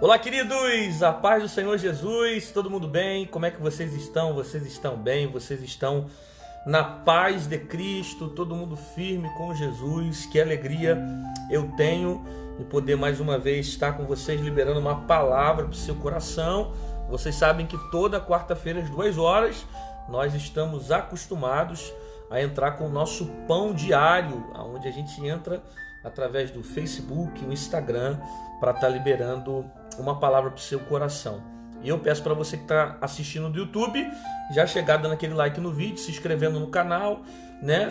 Olá, queridos, a paz do Senhor Jesus, todo mundo bem? Como é que vocês estão? Vocês estão bem? Vocês estão na paz de Cristo? Todo mundo firme com Jesus? Que alegria eu tenho de poder mais uma vez estar com vocês, liberando uma palavra para o seu coração. Vocês sabem que toda quarta-feira às 2 horas nós estamos acostumados a entrar com o nosso pão diário, onde a gente entra através do Facebook, o Instagram, para estar liberando uma palavra para o seu coração. E eu peço para você que está assistindo do YouTube, já chegar dando aquele like no vídeo, se inscrevendo no canal, né?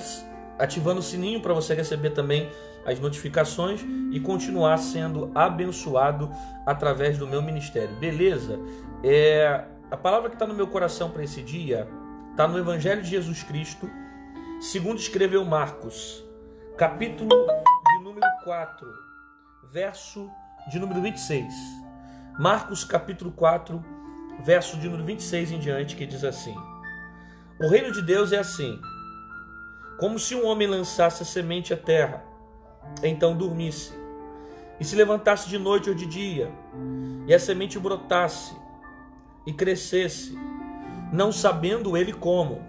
Ativando o sininho para você receber também as notificações e continuar sendo abençoado através do meu ministério, beleza? A palavra que está no meu coração para esse dia está no Evangelho de Jesus Cristo, segundo escreveu Marcos, capítulo de número 4, verso de número 26. Marcos capítulo 4, verso de número 26 em diante, que diz assim: o reino de Deus é assim, como se um homem lançasse a semente à terra, então dormisse, e se levantasse de noite ou de dia, e a semente brotasse e crescesse, não sabendo ele como,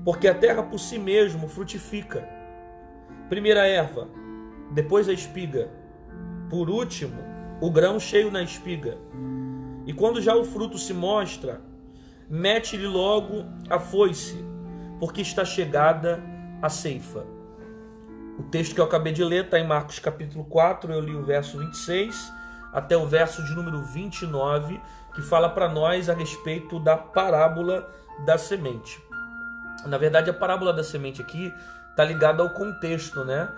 porque a terra por si mesmo frutifica, primeiro a erva, depois a espiga, por último o grão cheio na espiga. E quando já o fruto se mostra, mete-lhe logo a foice, porque está chegada a ceifa. O texto que eu acabei de ler está em Marcos capítulo 4, eu li o verso 26 até o verso de número 29, que fala para nós a respeito da parábola da semente. Na verdade, a parábola da semente aqui está ligada ao contexto, né?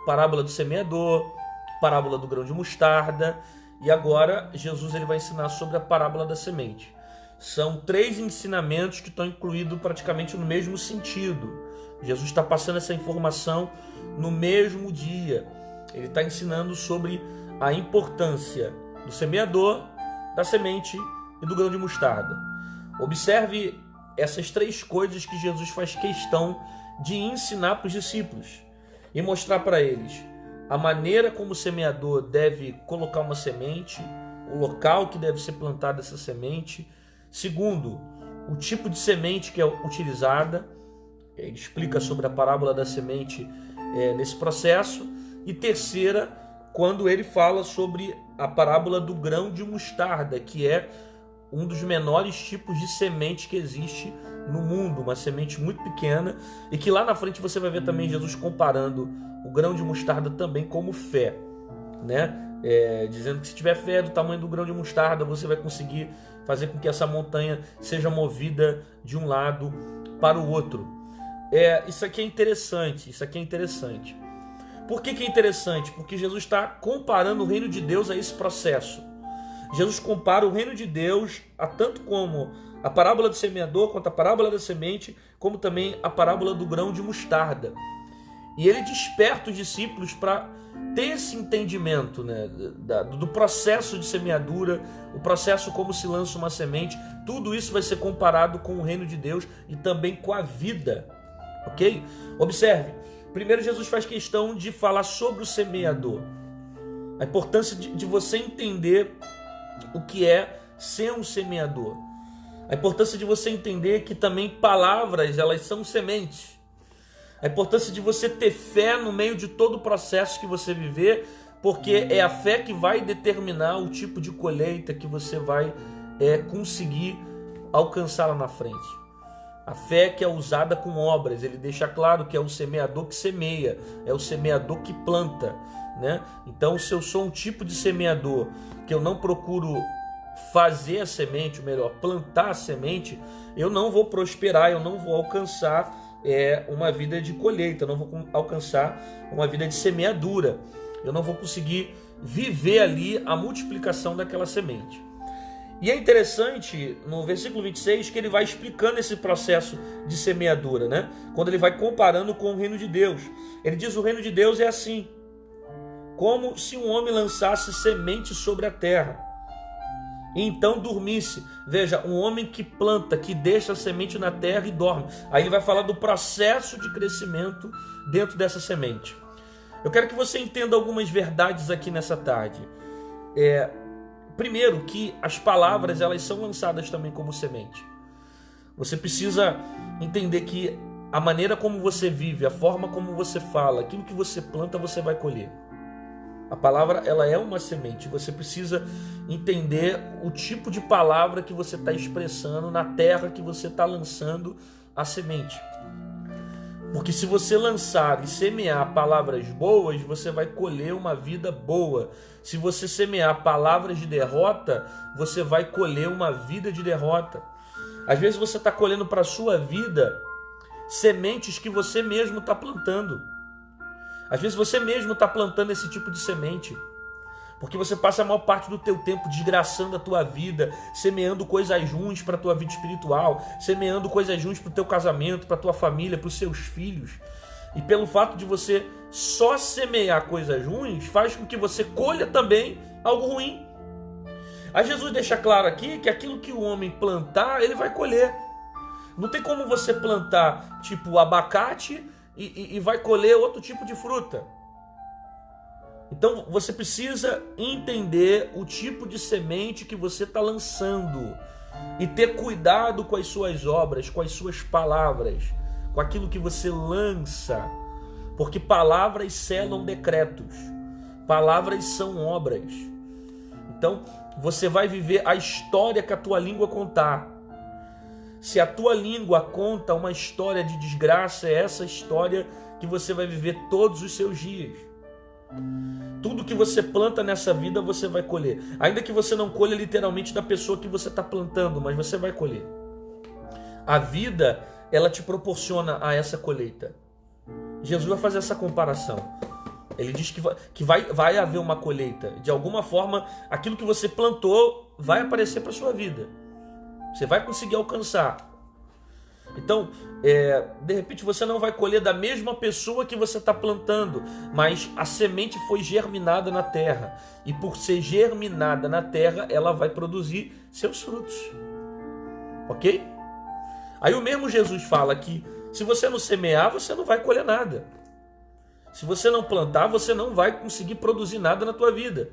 Parábola do semeador, parábola do grão de mostarda, e agora Jesus ele vai ensinar sobre a parábola da semente. São 3 ensinamentos que estão incluídos praticamente no mesmo sentido. Jesus está passando essa informação no mesmo dia. Ele está ensinando sobre a importância do semeador, da semente e do grão de mostarda. Observe essas 3 coisas que Jesus faz questão de ensinar para os discípulos e mostrar para eles a maneira como o semeador deve colocar uma semente, o local que deve ser plantada essa semente. Segundo, o tipo de semente que é utilizada. Ele explica sobre a parábola da semente nesse processo. E terceira, quando ele fala sobre a parábola do grão de mostarda, que é um dos menores tipos de semente que existe no mundo, uma semente muito pequena, e que lá na frente você vai ver também Jesus comparando o grão de mostarda também como fé, né? Dizendo que se tiver fé do tamanho do grão de mostarda, você vai conseguir fazer com que essa montanha seja movida de um lado para o outro. Isso aqui é interessante, Por que é interessante? Porque Jesus está comparando o reino de Deus a esse processo. Jesus compara o reino de Deus a tanto como a parábola do semeador, quanto a parábola da semente, como também a parábola do grão de mostarda. E ele desperta os discípulos para ter esse entendimento, né, do processo de semeadura, o processo como se lança uma semente. Tudo isso vai ser comparado com o reino de Deus e também com a vida, ok? Observe, primeiro Jesus faz questão de falar sobre o semeador, a importância de você entender o que é ser um semeador, a importância de você entender que também palavras, elas são sementes, a importância de você ter fé no meio de todo o processo que você viver, porque é a fé que vai determinar o tipo de colheita que você vai conseguir alcançar lá na frente. A fé que é usada com obras, ele deixa claro que é o semeador que semeia, é o semeador que planta, né? Então, se eu sou um tipo de semeador que eu não procuro fazer a semente, ou melhor, plantar a semente, eu não vou prosperar, eu não vou alcançar uma vida de colheita, eu não vou alcançar uma vida de semeadura, eu não vou conseguir viver ali a multiplicação daquela semente. E é interessante no versículo 26 que ele vai explicando esse processo de semeadura, né? Quando ele vai comparando com o reino de Deus. Ele diz: o reino de Deus é assim, como se um homem lançasse semente sobre a terra e então dormisse. Veja, um homem que planta, que deixa a semente na terra e dorme. Aí ele vai falar do processo de crescimento dentro dessa semente. Eu quero que você entenda algumas verdades aqui nessa tarde. Primeiro, que as palavras elas são lançadas também como semente. Você precisa entender que a maneira como você vive, a forma como você fala, aquilo que você planta, você vai colher. A palavra ela é uma semente. Você precisa entender o tipo de palavra que você está expressando na terra que você está lançando a semente. Porque se você lançar e semear palavras boas, você vai colher uma vida boa. Se você semear palavras de derrota, você vai colher uma vida de derrota. Às vezes você está colhendo para a sua vida sementes que você mesmo está plantando. Às vezes você mesmo está plantando esse tipo de semente. Porque você passa a maior parte do teu tempo desgraçando a tua vida, semeando coisas ruins para a tua vida espiritual, semeando coisas ruins para o teu casamento, para a tua família, para os seus filhos. E pelo fato de você só semear coisas ruins, faz com que você colha também algo ruim. Aí Jesus deixa claro aqui que aquilo que o homem plantar, ele vai colher. Não tem como você plantar tipo abacate e vai colher outro tipo de fruta. Então você precisa entender o tipo de semente que você está lançando e ter cuidado com as suas obras, com as suas palavras, com aquilo que você lança, porque palavras selam decretos, palavras são obras. Então você vai viver a história que a tua língua contar. Se a tua língua conta uma história de desgraça, é essa história que você vai viver todos os seus dias. Tudo que você planta nessa vida você vai colher. Ainda que você não colha literalmente da pessoa que você está plantando, mas você vai colher. A vida, ela te proporciona a essa colheita. Jesus vai fazer essa comparação. Ele diz que vai haver uma colheita. De alguma forma, aquilo que você plantou vai aparecer para a sua vida. Você vai conseguir alcançar. Então, de repente você não vai colher da mesma pessoa que você está plantando, mas a semente foi germinada na terra. E por ser germinada na terra, ela vai produzir seus frutos. Ok? Aí o mesmo Jesus fala que se você não semear, você não vai colher nada. Se você não plantar, você não vai conseguir produzir nada na tua vida.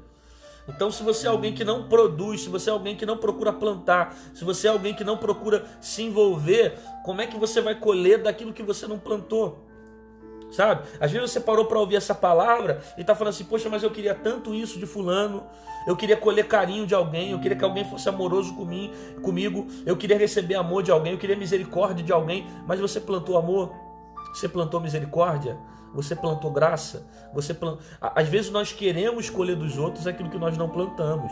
Então, se você é alguém que não produz, se você é alguém que não procura plantar, se você é alguém que não procura se envolver, como é que você vai colher daquilo que você não plantou? Sabe? Às vezes você parou para ouvir essa palavra e está falando assim, poxa, mas eu queria tanto isso de fulano, eu queria colher carinho de alguém, eu queria que alguém fosse amoroso comigo, eu queria receber amor de alguém, eu queria misericórdia de alguém, mas você plantou amor? Você plantou misericórdia? Você plantou graça? Às vezes nós queremos colher dos outros aquilo que nós não plantamos.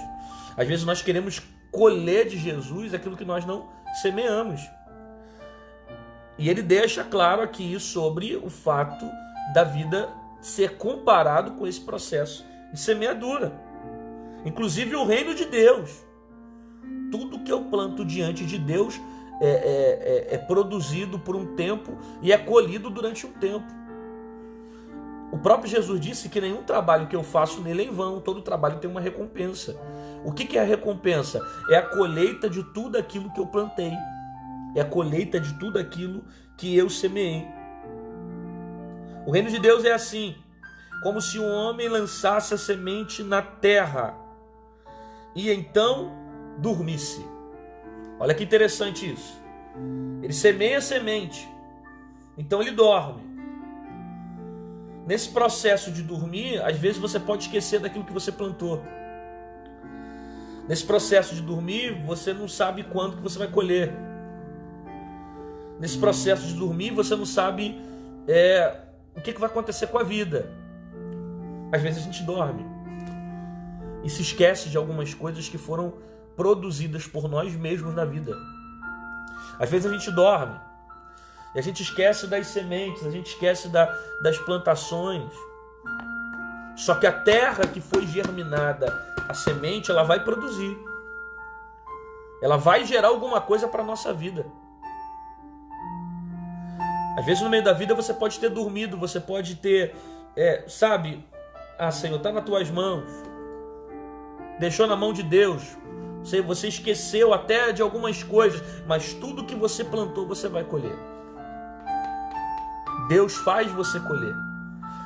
Às vezes nós queremos colher de Jesus aquilo que nós não semeamos. E ele deixa claro aqui sobre o fato da vida ser comparado com esse processo de semeadura. Inclusive o reino de Deus. Tudo que eu planto diante de Deus é produzido por um tempo e é colhido durante um tempo. O próprio Jesus disse que nenhum trabalho que eu faço nele é em vão, todo trabalho tem uma recompensa. O que é a recompensa? É a colheita de tudo aquilo que eu plantei. É a colheita de tudo aquilo que eu semeei. O reino de Deus é assim, como se um homem lançasse a semente na terra e então dormisse. Olha que interessante isso. Ele semeia a semente, então ele dorme. Nesse processo de dormir, às vezes você pode esquecer daquilo que você plantou. Nesse processo de dormir, você não sabe quando que você vai colher. Nesse processo de dormir, você não sabe o que vai acontecer com a vida. Às vezes a gente dorme e se esquece de algumas coisas que foram produzidas por nós mesmos na vida. Às vezes a gente dorme e a gente esquece das sementes, a gente esquece das plantações. Só que a terra que foi germinada, a semente, ela vai produzir. Ela vai gerar alguma coisa para a nossa vida. Às vezes no meio da vida você pode ter dormido, você pode ter, Senhor, está nas tuas mãos. Deixou na mão de Deus. Você esqueceu até de algumas coisas, mas tudo que você plantou, você vai colher. Deus faz você colher.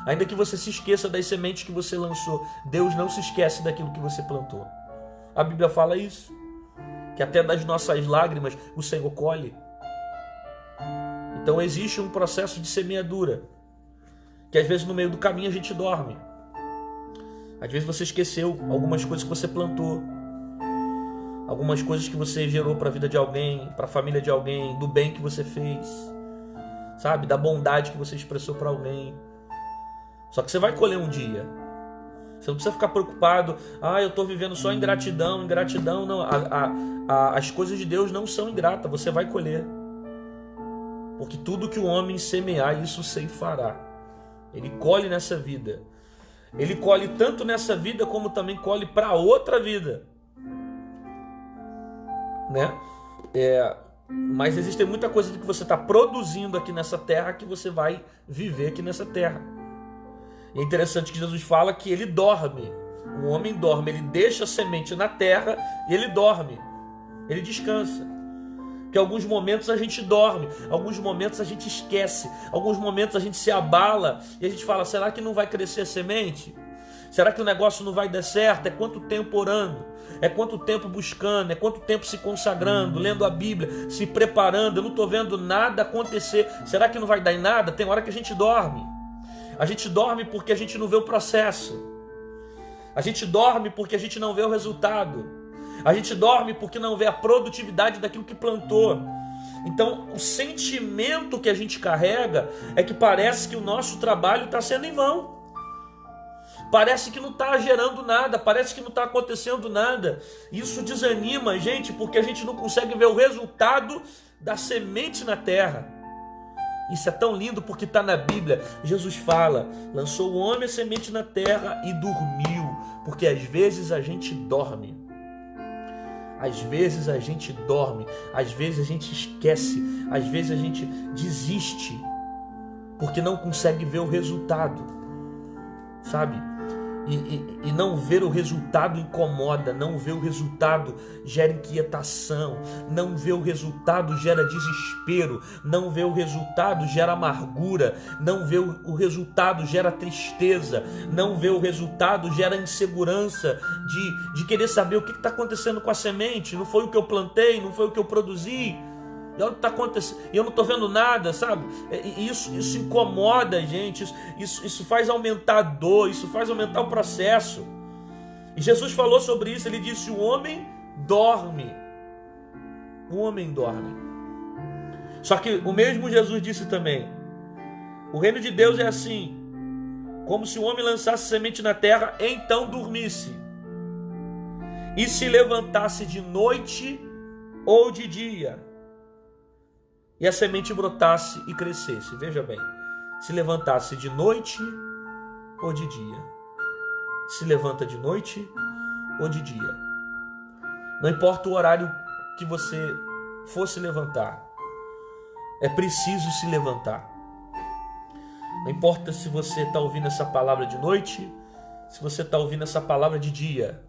Ainda que você se esqueça das sementes que você lançou, Deus não se esquece daquilo que você plantou. A Bíblia fala isso, que até das nossas lágrimas o Senhor colhe. Então existe um processo de semeadura, que às vezes no meio do caminho a gente dorme. Às vezes você esqueceu algumas coisas que você plantou, algumas coisas que você gerou para a vida de alguém, para a família de alguém, do bem que você fez, sabe? Da bondade que você expressou para alguém. Só que você vai colher um dia. Você não precisa ficar preocupado, eu estou vivendo só ingratidão, não. As coisas de Deus não são ingratas, você vai colher. Porque tudo que o homem semear, isso ceifará. Ele colhe nessa vida. Ele colhe tanto nessa vida, como também colhe para outra vida. Né? Mas existe muita coisa que você está produzindo aqui nessa terra, que você vai viver aqui nessa terra. E é interessante que Jesus fala que ele dorme. O homem dorme, ele deixa a semente na terra e ele dorme. Ele descansa. Porque alguns momentos a gente dorme, alguns momentos a gente esquece, alguns momentos a gente se abala e a gente fala, será que não vai crescer a semente? Será que o negócio não vai dar certo? É quanto tempo orando? É quanto tempo buscando? É quanto tempo se consagrando, lendo a Bíblia, se preparando? Eu não estou vendo nada acontecer. Será que não vai dar em nada? Tem hora que a gente dorme. A gente dorme porque a gente não vê o processo. A gente dorme porque a gente não vê o resultado. A gente dorme porque não vê a produtividade daquilo que plantou. Então, o sentimento que a gente carrega é que parece que o nosso trabalho está sendo em vão. Parece que não está gerando nada, parece que não está acontecendo nada. Isso desanima a gente porque a gente não consegue ver o resultado da semente na terra. Isso é tão lindo porque está na Bíblia. Jesus fala, lançou o homem a semente na terra e dormiu. Porque às vezes a gente dorme. Às vezes a gente dorme, às vezes a gente esquece, às vezes a gente desiste, porque não consegue ver o resultado, sabe? E não ver o resultado incomoda, não ver o resultado gera inquietação, não ver o resultado gera desespero, não ver o resultado gera amargura, não ver o resultado gera tristeza, não ver o resultado gera insegurança de querer saber o que está acontecendo com a semente. Não foi o que eu plantei, não foi o que eu produzi. E olha o que está acontecendo, e eu não estou vendo nada, sabe? Isso incomoda a gente, isso faz aumentar a dor, isso faz aumentar o processo. E Jesus falou sobre isso, ele disse, o homem dorme. O homem dorme. Só que o mesmo Jesus disse também, o reino de Deus é assim, como se o homem lançasse semente na terra, então dormisse, e se levantasse de noite ou de dia, e a semente brotasse e crescesse. Veja bem, se levantasse de noite ou de dia. Se levanta de noite ou de dia. Não importa o horário que você for se levantar, é preciso se levantar. Não importa se você está ouvindo essa palavra de noite, se você está ouvindo essa palavra de dia,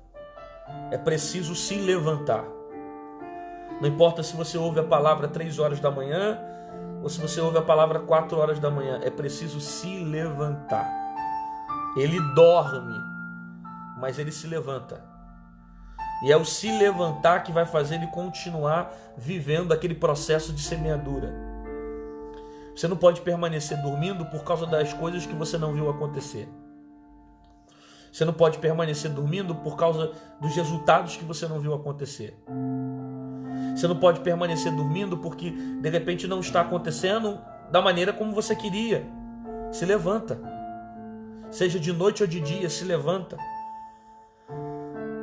é preciso se levantar. Não importa se você ouve a palavra 3 horas da manhã ou se você ouve a palavra 4 horas da manhã, é preciso se levantar. Ele dorme, mas ele se levanta. E é o se levantar que vai fazer ele continuar vivendo aquele processo de semeadura. Você não pode permanecer dormindo por causa das coisas que você não viu acontecer. Você não pode permanecer dormindo por causa dos resultados que você não viu acontecer. Você não pode permanecer dormindo porque de repente não está acontecendo da maneira como você queria. Se levanta. Seja de noite ou de dia, se levanta.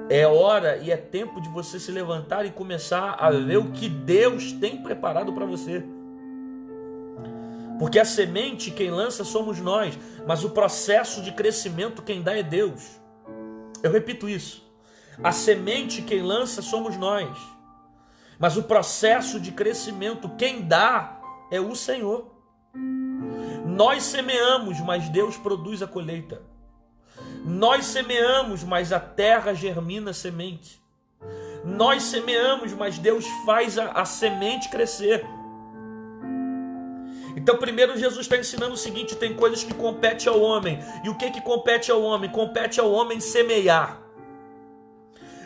É hora e é tempo de você se levantar e começar a ver o que Deus tem preparado para você. Porque a semente quem lança somos nós, mas o processo de crescimento quem dá é Deus. Eu repito isso. A semente quem lança somos nós, mas o processo de crescimento quem dá é o Senhor. Nós semeamos, mas Deus produz a colheita. Nós semeamos, mas a terra germina a semente. Nós semeamos, mas Deus faz a semente crescer. Então primeiro Jesus está ensinando o seguinte: tem coisas que competem ao homem. E o que compete ao homem? Compete ao homem semear.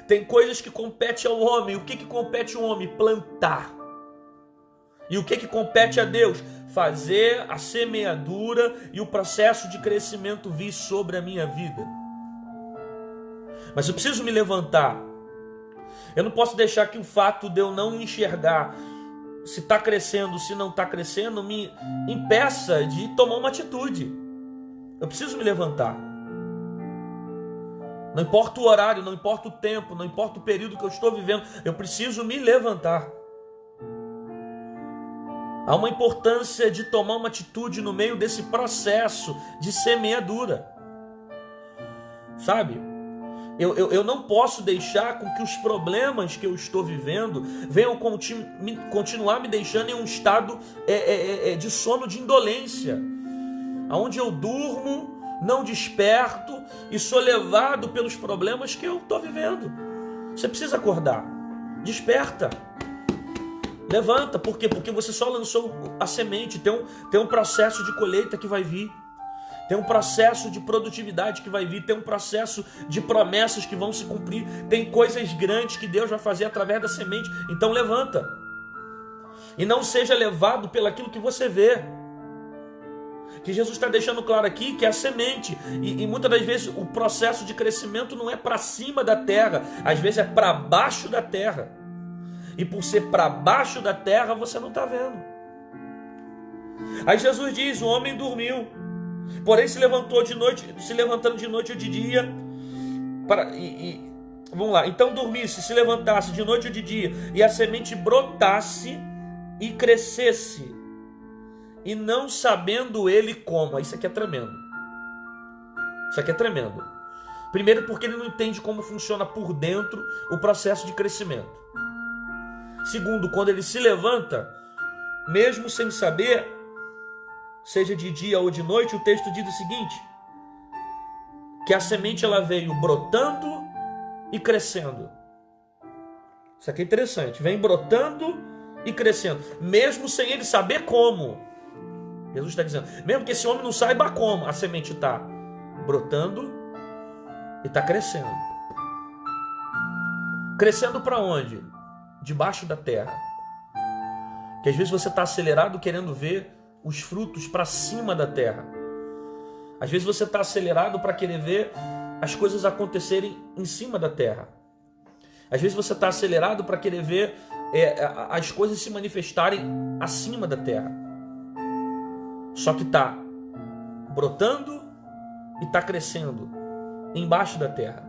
Tem coisas que competem ao homem. O que compete ao homem? Plantar. E o que compete a Deus? Fazer a semeadura e o processo de crescimento vir sobre a minha vida. Mas eu preciso me levantar. Eu não posso deixar que o fato de eu não enxergar se está crescendo, se não está crescendo, me impeça de tomar uma atitude. Eu preciso me levantar. Não importa o horário, não importa o tempo, não importa o período que eu estou vivendo, eu preciso me levantar. Há uma importância de tomar uma atitude no meio desse processo de semeadura. Sabe? Eu não posso deixar com que os problemas que eu estou vivendo venham continuar me deixando em um estado de sono, de indolência, onde eu durmo, não desperto e sou levado pelos problemas que eu estou vivendo. Você precisa acordar. Desperta. Levanta. Por quê? Porque você só lançou a semente. Tem um processo de colheita que vai vir. Tem um processo de produtividade que vai vir. Tem um processo de promessas que vão se cumprir. Tem coisas grandes que Deus vai fazer através da semente. Então levanta. E não seja levado pelaquilo que você vê. Que Jesus está deixando claro aqui que é a semente. E muitas das vezes o processo de crescimento não é para cima da terra. Às vezes é para baixo da terra. E por ser para baixo da terra, você não está vendo. Aí Jesus diz: o homem dormiu, porém se levantando de noite ou de dia. Vamos lá. Então dormisse, se levantasse de noite ou de dia, e a semente brotasse e crescesse, e não sabendo ele como. Isso aqui é tremendo. Isso aqui é tremendo. Primeiro porque ele não entende como funciona por dentro o processo de crescimento. Segundo, quando ele se levanta, mesmo sem saber, seja de dia ou de noite, o texto diz o seguinte: que a semente ela veio brotando e crescendo. Isso aqui é interessante. Vem brotando e crescendo, mesmo sem ele saber como. Jesus está dizendo, mesmo que esse homem não saiba como, a semente está brotando e está crescendo. Crescendo para onde? Debaixo da terra. Que às vezes você está acelerado querendo ver os frutos para cima da terra. Às vezes você está acelerado para querer ver as coisas acontecerem em cima da terra. Às vezes você está acelerado para querer ver as coisas se manifestarem acima da terra. Só que está brotando e está crescendo embaixo da terra.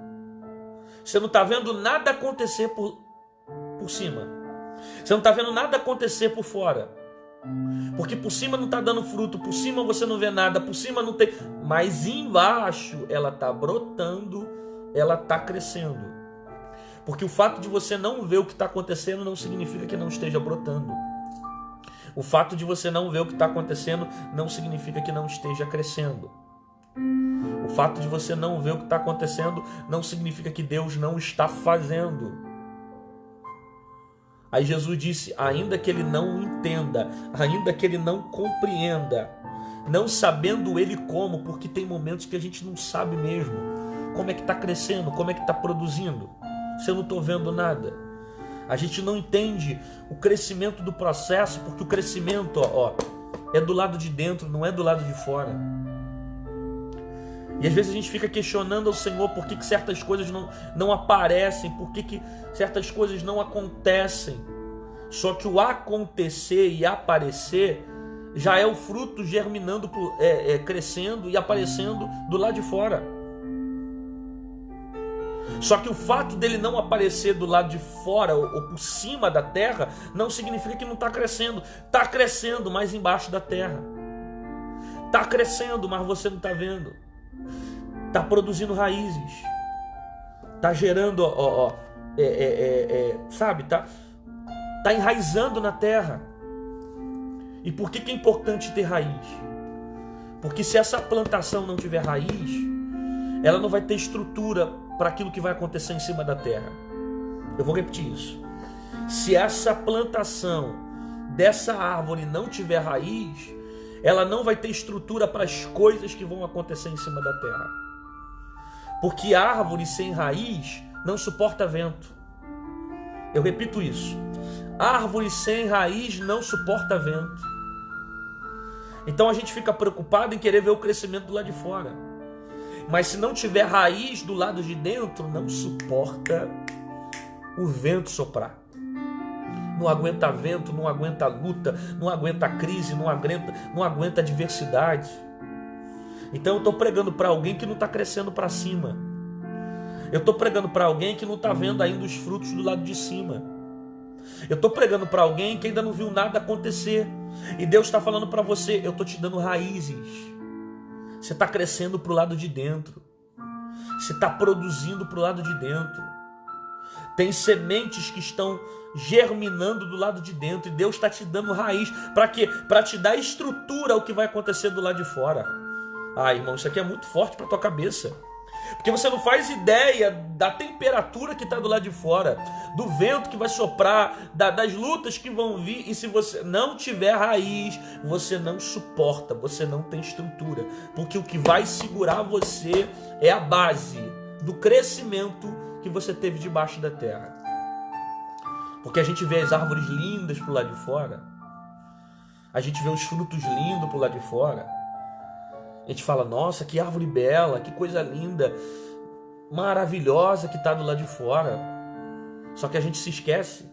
Você não está vendo nada acontecer por cima. Você não está vendo nada acontecer por fora. Porque por cima não está dando fruto, por cima você não vê nada, por cima não tem. Mas embaixo ela está brotando, ela está crescendo. Porque o fato de você não ver o que está acontecendo não significa que não esteja brotando. O fato de você não ver o que está acontecendo não significa que não esteja crescendo. O fato de você não ver o que está acontecendo não significa que Deus não está fazendo. Aí Jesus disse, ainda que ele não entenda, ainda que ele não compreenda, não sabendo ele como, porque tem momentos que a gente não sabe mesmo como é que está crescendo, como é que está produzindo. Se eu não estou vendo nada. A gente não entende o crescimento do processo, porque o crescimento é do lado de dentro, não é do lado de fora. E às vezes a gente fica questionando ao Senhor por que certas coisas não aparecem, por que certas coisas não acontecem. Só que o acontecer e aparecer já é o fruto germinando, crescendo e aparecendo do lado de fora. Só que o fato dele não aparecer do lado de fora ou por cima da terra não significa que não está crescendo. Está crescendo, mas embaixo da terra. Está crescendo, mas você não está vendo. Está produzindo raízes. Está gerando, sabe? Está enraizando na terra. E por que é importante ter raiz? Porque se essa plantação não tiver raiz, ela não vai ter estrutura para aquilo que vai acontecer em cima da terra. Eu vou repetir isso. Se essa plantação dessa árvore não tiver raiz, ela não vai ter estrutura para as coisas que vão acontecer em cima da terra. Porque árvore sem raiz não suporta vento. Eu repito isso. Árvore sem raiz não suporta vento. Então a gente fica preocupado em querer ver o crescimento do lado de fora. Mas se não tiver raiz do lado de dentro, não suporta o vento soprar. Não aguenta vento, não aguenta luta, não aguenta crise, não aguenta adversidade. Então eu estou pregando para alguém que não está crescendo para cima. Eu estou pregando para alguém que não está vendo ainda os frutos do lado de cima. Eu estou pregando para alguém que ainda não viu nada acontecer. E Deus está falando para você, eu estou te dando raízes. Você está crescendo para o lado de dentro. Você está produzindo para o lado de dentro. Tem sementes que estão germinando do lado de dentro. E Deus está te dando raiz. Para quê? Para te dar estrutura ao que vai acontecer do lado de fora. Ah, irmão, isso aqui é muito forte para tua cabeça. Porque você não faz ideia da temperatura que está do lado de fora, do vento que vai soprar, das lutas que vão vir. E se você não tiver raiz, você não suporta, você não tem estrutura. Porque o que vai segurar você é a base do crescimento que você teve debaixo da terra. Porque a gente vê as árvores lindas para o lado de fora, a gente vê os frutos lindos para o lado de fora. A gente fala, nossa, que árvore bela, que coisa linda, maravilhosa que está do lado de fora. Só que a gente se esquece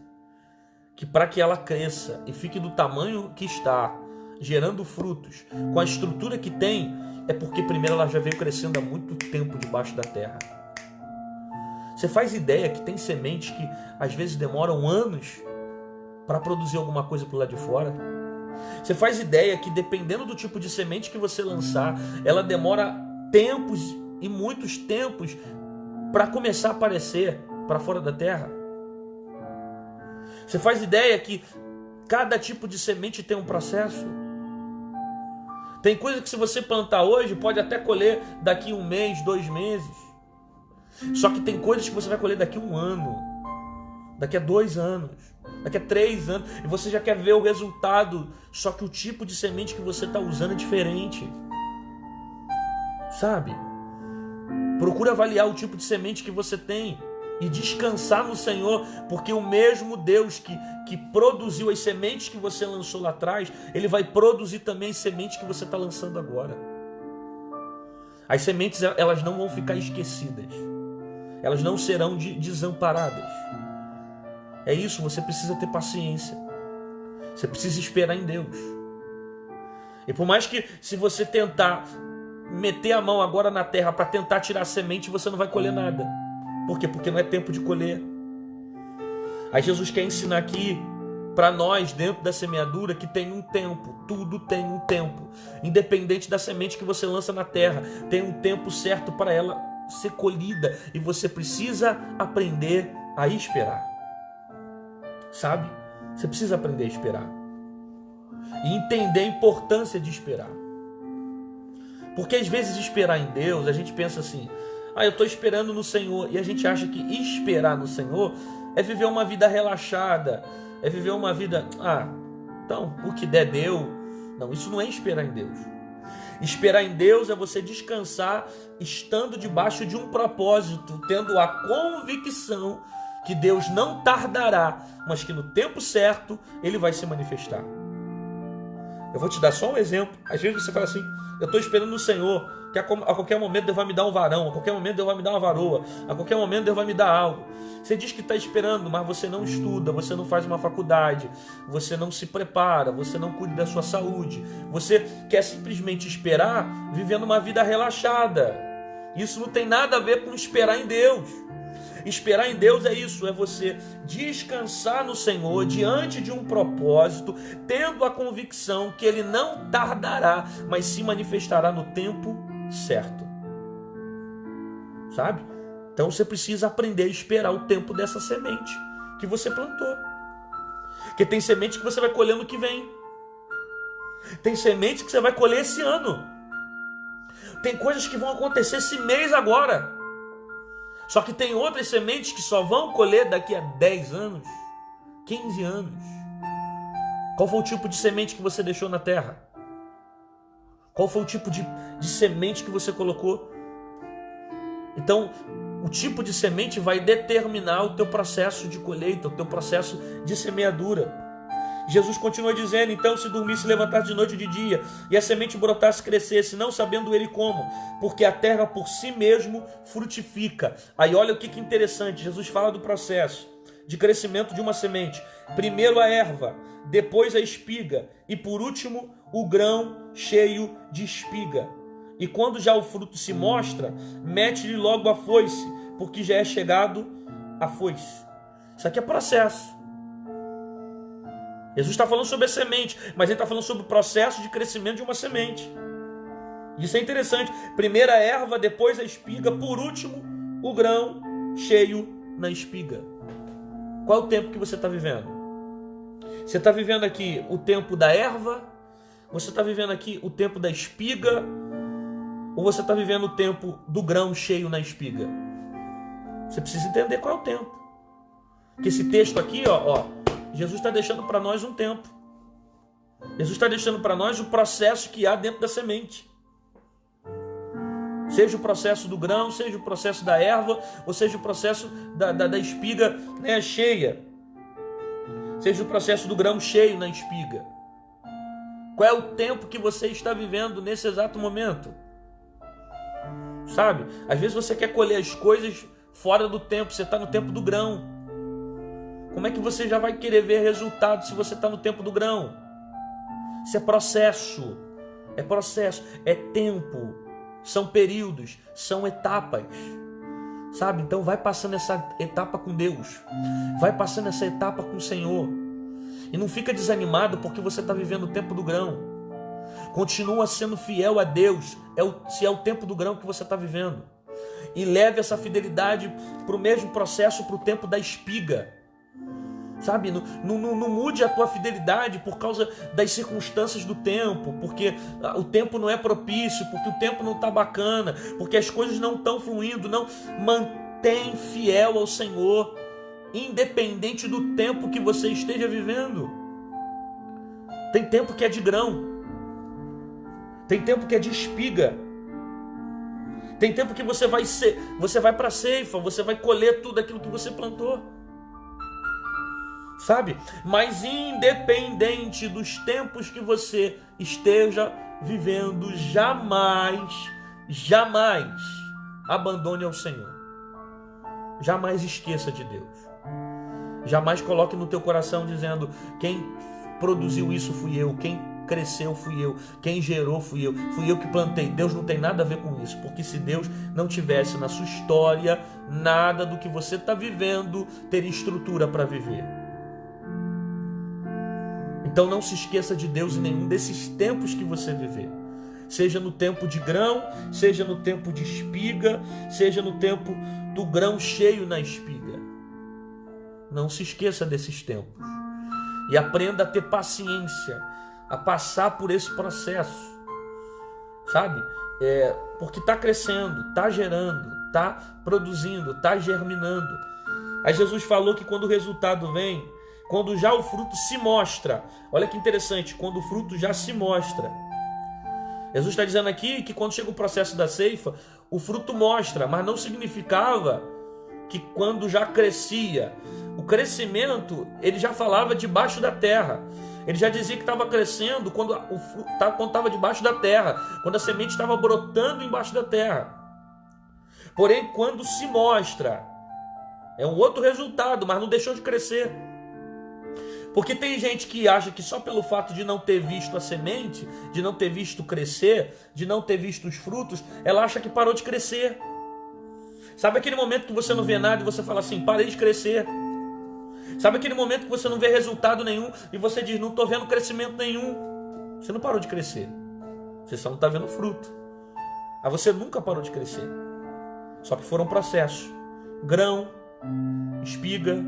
que para que ela cresça e fique do tamanho que está, gerando frutos, com a estrutura que tem, é porque primeiro ela já veio crescendo há muito tempo debaixo da terra. Você faz ideia que tem sementes que às vezes demoram anos para produzir alguma coisa para o lado de fora? Você faz ideia que dependendo do tipo de semente que você lançar, ela demora tempos e muitos tempos para começar a aparecer para fora da terra? Você faz ideia que cada tipo de semente tem um processo? Tem coisa que se você plantar hoje, pode até colher daqui 1 mês, 2 meses. Só que tem coisas que você vai colher daqui a 1 ano, daqui a 2 anos, daqui a 3 anos, e você já quer ver o resultado, só que o tipo de semente que você está usando é diferente. Sabe? Procura avaliar o tipo de semente que você tem e descansar no Senhor, porque o mesmo Deus que produziu as sementes que você lançou lá atrás, Ele vai produzir também as sementes que você está lançando agora. As sementes, elas não vão ficar esquecidas. Elas não serão desamparadas. É isso, você precisa ter paciência. Você precisa esperar em Deus. E por mais que se você tentar meter a mão agora na terra para tentar tirar a semente, você não vai colher nada. Por quê? Porque não é tempo de colher. Aí Jesus quer ensinar aqui para nós, dentro da semeadura, que tem um tempo. Tudo tem um tempo. Independente da semente que você lança na terra, tem um tempo certo para ela ser colhida. E você precisa aprender a esperar. Sabe? Você precisa aprender a esperar. E entender a importância de esperar. Porque às vezes esperar em Deus, a gente pensa assim, eu estou esperando no Senhor. E a gente acha que esperar no Senhor é viver uma vida relaxada, é viver uma vida, então, o que der deu. Não, isso não é esperar em Deus. Esperar em Deus é você descansar estando debaixo de um propósito, tendo a convicção que Deus não tardará, mas que no tempo certo Ele vai se manifestar. Eu vou te dar só um exemplo. Às vezes você fala assim, eu estou esperando no Senhor, que a qualquer momento Deus vai me dar um varão, a qualquer momento Deus vai me dar uma varoa, a qualquer momento Deus vai me dar algo. Você diz que está esperando, mas você não estuda, você não faz uma faculdade, você não se prepara, você não cuida da sua saúde. Você quer simplesmente esperar vivendo uma vida relaxada. Isso não tem nada a ver com esperar em Deus. Esperar em Deus é isso, é você descansar no Senhor diante de um propósito, tendo a convicção que Ele não tardará, mas se manifestará no tempo certo. Sabe? Então você precisa aprender a esperar o tempo dessa semente que você plantou. Porque tem semente que você vai colher no que vem. Tem semente que você vai colher esse ano. Tem coisas que vão acontecer esse mês agora. Só que tem outras sementes que só vão colher daqui a 10 anos, 15 anos. Qual foi o tipo de semente que você deixou na terra? Qual foi o tipo de semente que você colocou? Então, o tipo de semente vai determinar o teu processo de colheita, o teu processo de semeadura. Jesus continua dizendo, então, se dormisse, levantasse de noite e de dia, e a semente brotasse, crescesse, não sabendo ele como, porque a terra por si mesmo frutifica. Aí olha o que interessante, Jesus fala do processo de crescimento de uma semente. Primeiro a erva, depois a espiga, e por último o grão cheio de espiga. E quando já o fruto se mostra, mete-lhe logo a foice, porque já é chegado a foice. Isso aqui é processo. Jesus está falando sobre a semente, mas ele está falando sobre o processo de crescimento de uma semente. Isso é interessante. Primeiro a erva, depois a espiga, por último o grão cheio na espiga. Qual é o tempo que você está vivendo? Você está vivendo aqui o tempo da erva? Você está vivendo aqui o tempo da espiga? Ou você está vivendo o tempo do grão cheio na espiga? Você precisa entender qual é o tempo. Porque esse texto aqui, Jesus está deixando para nós um tempo. Jesus está deixando para nós o processo que há dentro da semente. Seja o processo do grão, seja o processo da erva, ou seja o processo da espiga, né, cheia. Seja o processo do grão cheio na espiga. Qual é o tempo que você está vivendo nesse exato momento? Sabe? Às vezes você quer colher as coisas fora do tempo, você está no tempo do grão. Como é que você já vai querer ver resultado se você está no tempo do grão? Isso é processo, é tempo, são períodos, são etapas, sabe? Então vai passando essa etapa com Deus, vai passando essa etapa com o Senhor, e não fica desanimado porque você está vivendo o tempo do grão. Continua sendo fiel a Deus, se é o tempo do grão que você está vivendo, e leve essa fidelidade para o mesmo processo, para o tempo da espiga. Sabe, não mude a tua fidelidade por causa das circunstâncias do tempo, porque o tempo não é propício, porque o tempo não está bacana, porque as coisas não estão fluindo. Não, mantém fiel ao Senhor, independente do tempo que você esteja vivendo. Tem tempo que é de grão, tem tempo que é de espiga, tem tempo que você vai para a ceifa, você vai colher tudo aquilo que você plantou. Sabe? Mas independente dos tempos que você esteja vivendo, jamais abandone ao Senhor. Jamais esqueça de Deus. Jamais coloque no teu coração dizendo: quem produziu isso fui eu, quem cresceu fui eu, quem gerou fui eu que plantei. Deus não tem nada a ver com isso, porque se Deus não tivesse na sua história, nada do que você está vivendo teria estrutura para viver. Então não se esqueça de Deus em nenhum desses tempos que você viver. Seja no tempo de grão, seja no tempo de espiga, seja no tempo do grão cheio na espiga. Não se esqueça desses tempos. E aprenda a ter paciência, a passar por esse processo. Sabe? Porque está crescendo, está gerando, está produzindo, está germinando. Aí Jesus falou que quando o resultado vem, quando já o fruto se mostra, olha que interessante, quando o fruto já se mostra. Jesus está dizendo aqui que quando chega o processo da ceifa, o fruto mostra, mas não significava que quando já crescia. O crescimento, ele já falava debaixo da terra. Ele já dizia que estava crescendo quando estava debaixo da terra, quando a semente estava brotando embaixo da terra. Porém, quando se mostra, é um outro resultado, mas não deixou de crescer. Porque tem gente que acha que só pelo fato de não ter visto a semente, de não ter visto crescer, de não ter visto os frutos, ela acha que parou de crescer. Sabe aquele momento que você não vê nada e você fala assim: parei de crescer? Sabe aquele momento que você não vê resultado nenhum e você diz: não estou vendo crescimento nenhum? Você não parou de crescer, você só não está vendo fruto. Aí você nunca parou de crescer, só que foram processos: grão, espiga,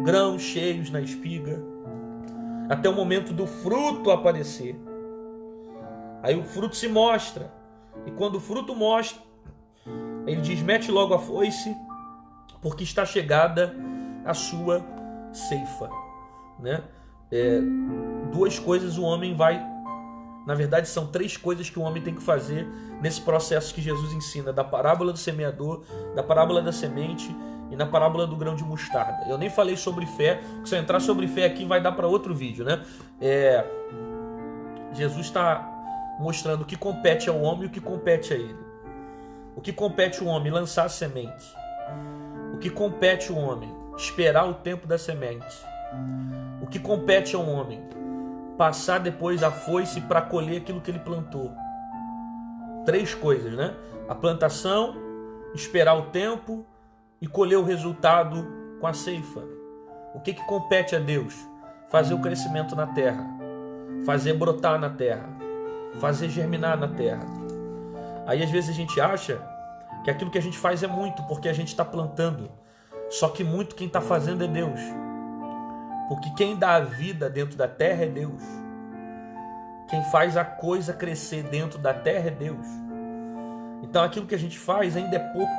grãos cheios na espiga, até o momento do fruto aparecer. Aí o fruto se mostra, e quando o fruto mostra, ele diz: mete logo a foice, porque está chegada a sua ceifa, né? Duas coisas o homem vai Na verdade, são 3 coisas que o homem tem que fazer nesse processo que Jesus ensina, da parábola do semeador, da parábola da semente e na parábola do grão de mostarda. Eu nem falei sobre fé, se eu entrar sobre fé aqui vai dar para outro vídeo, né? Jesus está mostrando o que compete ao homem e o que compete a ele. O que compete ao homem? Lançar a semente. O que compete ao homem? Esperar o tempo da semente. O que compete ao homem? Passar depois a foice para colher aquilo que ele plantou. 3 coisas, né? A plantação, esperar o tempo e colher o resultado com a ceifa. O que compete a Deus? Fazer o crescimento na terra, fazer brotar na terra, fazer germinar na terra. Aí às vezes a gente acha que aquilo que a gente faz é muito, porque a gente está plantando. Só que muito quem está fazendo é Deus. Porque quem dá a vida dentro da terra é Deus. Quem faz a coisa crescer dentro da terra é Deus. Então aquilo que a gente faz ainda é pouco,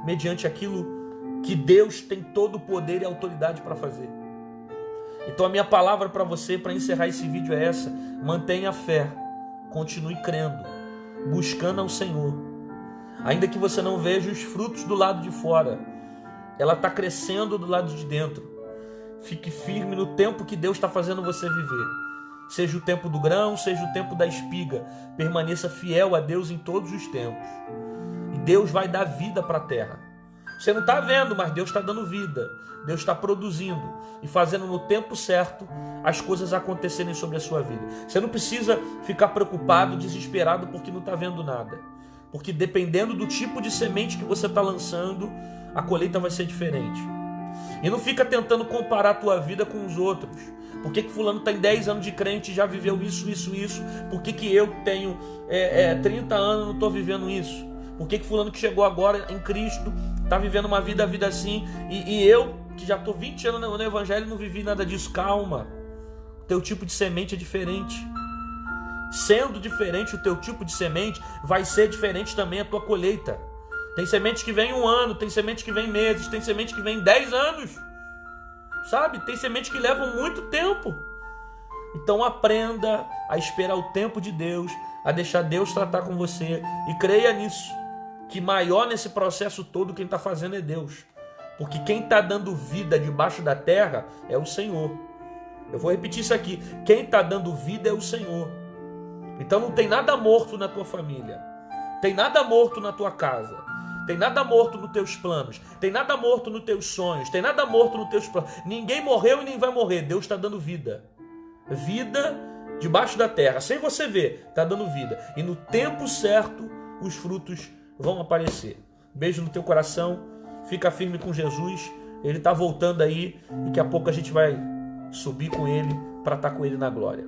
mediante aquilo que Deus tem todo o poder e autoridade para fazer. Então a minha palavra para você, para encerrar esse vídeo é essa: mantenha a fé, continue crendo, buscando ao Senhor. Ainda que você não veja os frutos do lado de fora, ela está crescendo do lado de dentro. Fique firme no tempo que Deus está fazendo você viver. Seja o tempo do grão, seja o tempo da espiga. Permaneça fiel a Deus em todos os tempos. E Deus vai dar vida para a terra. Você não está vendo, mas Deus está dando vida. Deus está produzindo e fazendo no tempo certo as coisas acontecerem sobre a sua vida. Você não precisa ficar preocupado, desesperado porque não está vendo nada. Porque dependendo do tipo de semente que você está lançando, a colheita vai ser diferente. E não fica tentando comparar a tua vida com os outros. Por que fulano tem 10 anos de crente e já viveu isso? Por que eu tenho 30 anos e não estou vivendo isso? Por que fulano que chegou agora em Cristo está vivendo uma vida assim? E eu, que já estou 20 anos no Evangelho, não vivi nada disso. Calma. O teu tipo de semente é diferente. Sendo diferente o teu tipo de semente, vai ser diferente também a tua colheita. Tem semente que vem 1 ano, tem semente que vem meses, tem semente que vem 10 anos. Sabe? Tem semente que levam muito tempo. Então aprenda a esperar o tempo de Deus, a deixar Deus tratar com você. E creia nisso, que maior nesse processo todo quem está fazendo é Deus. Porque quem está dando vida debaixo da terra é o Senhor. Eu vou repetir isso aqui. Quem está dando vida é o Senhor. Então não tem nada morto na tua família. Tem nada morto na tua casa. Tem nada morto nos teus planos. Tem nada morto nos teus sonhos. Tem nada morto nos teus planos. Ninguém morreu e nem vai morrer. Deus está dando vida. Vida debaixo da terra. Sem você ver, está dando vida. E no tempo certo, os frutos vão aparecer. Beijo no teu coração. Fica firme com Jesus. Ele está voltando aí. Daqui a pouco a gente vai subir com ele para estar com ele na glória.